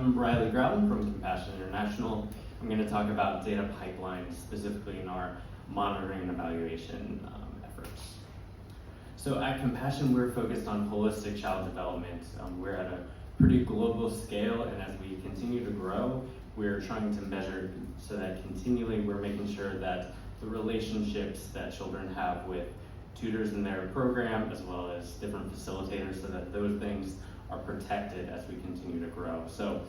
I'm Riley Graudin from Compassion International. I'm going to talk about data pipelines, specifically in our monitoring and evaluation efforts. So at Compassion, we're focused on holistic child development. We're at a pretty global scale, and as we continue to grow, we're trying to measure so that continually we're making sure that the relationships that children have with tutors in their program, as well as different facilitators, so that those things are protected as we continue to grow. So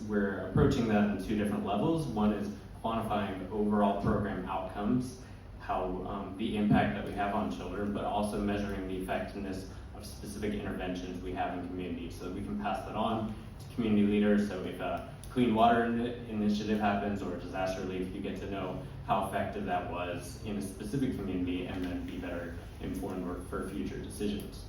we're approaching that in two different levels. One is quantifying overall program outcomes, how the impact that we have on children, but also measuring the effectiveness of specific interventions we have in communities so that we can pass that on to community leaders. So if a clean water initiative happens or disaster relief, you get to know how effective that was in a specific community and then be better informed for future decisions.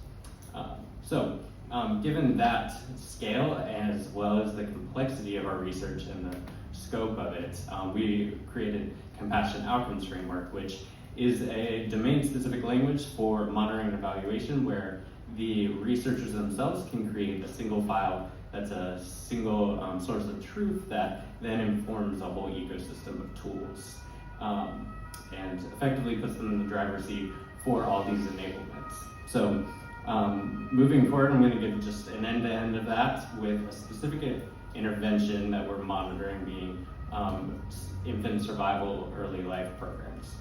Given that scale, as well as the complexity of our research and the scope of it, we created Compassion Outcomes Framework, which is a domain-specific language for monitoring and evaluation, where the researchers themselves can create a single file that's a single source of truth that then informs a whole ecosystem of tools and effectively puts them in the driver's seat for all these enablements. So moving forward, I'm going to give just an end-to-end of that with a specific intervention that we're monitoring, being infant survival early life programs.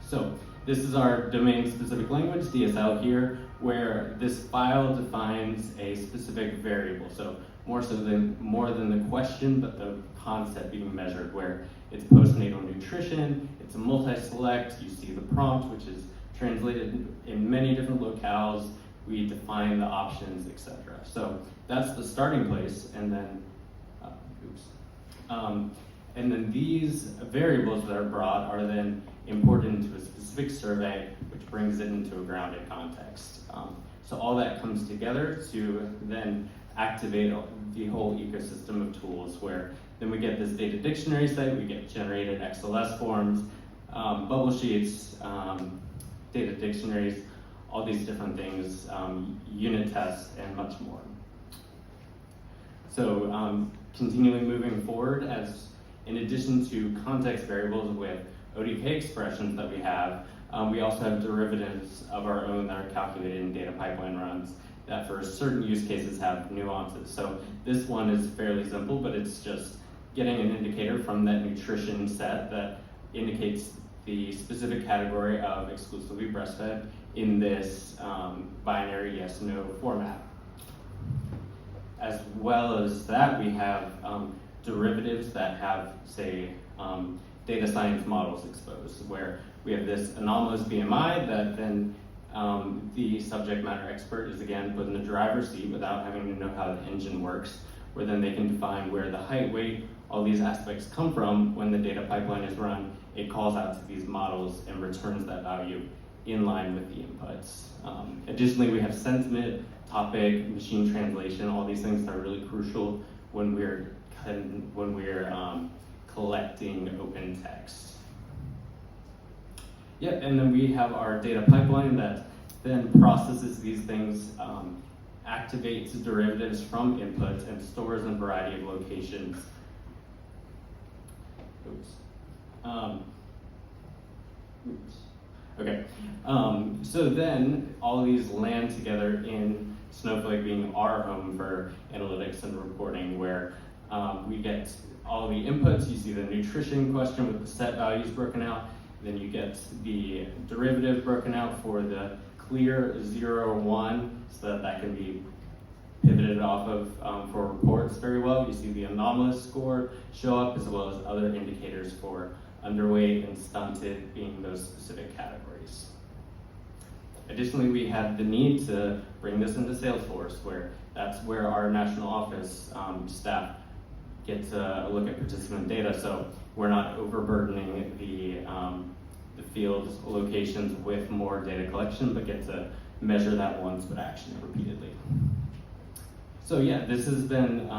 So this is our domain-specific language, DSL here, where this file defines a specific variable. So more than the question, but the concept being measured, where it's postnatal nutrition, it's a multi-select, you see the prompt, which is translated in many different locales, we define the options, etc. So that's the starting place, and then, and then these variables that are brought are then imported into a specific survey, which brings it into a grounded context. So all that comes together to then activate the whole ecosystem of tools, where then we get this data dictionary site, we get generated XLS forms, bubble sheets, data dictionaries, all these different things, unit tests, and much more. So continually moving forward, as in addition to context variables with ODK expressions that we also have derivatives of our own that are calculated in data pipeline runs that for certain use cases have nuances. So this one is fairly simple, but it's just getting an indicator from that nutrition set that indicates the specific category of exclusively breastfed in this binary yes/no format. As well as that, we have derivatives that have, say, data science models exposed, where we have this anomalous BMI that then the subject matter expert is again put in the driver's seat without having to know how the engine works, where then they can define where the height, weight, all these aspects come from. When the data pipeline is run, it calls out to these models and returns that value in line with the inputs. Additionally, we have sentiment, topic, machine translation, all these things that are really crucial when we're collecting open text. Yep, and then we have our data pipeline that then processes these things, activates derivatives from inputs, and stores in a variety of locations. Okay, so then all of these land together in Snowflake, being our home for analytics and reporting, where we get all the inputs. You see the nutrition question with the set values broken out. Then you get the derivative broken out for the clear 0 or 1, so that can be pivoted off of for reports very well. You see the anomalous score show up, as well as other indicators for underweight and stunted being those specific categories. Additionally, we had the need to bring this into Salesforce, where that's where our national office staff get to look at participant data, so we're not overburdening the field locations with more data collection, but get to measure that once but action it repeatedly. So yeah, this has been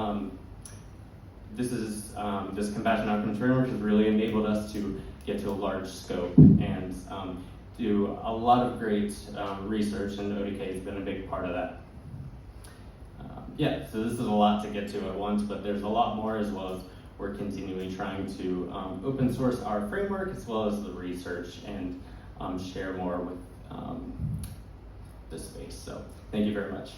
this Compassion Outcomes Framework has really enabled us to get to a large scope and do a lot of great research, and ODK has been a big part of that. yeah, so this is a lot to get to at once, but there's a lot more, as well as we're continually trying to open source our framework as well as the research and share more with the space. So thank you very much.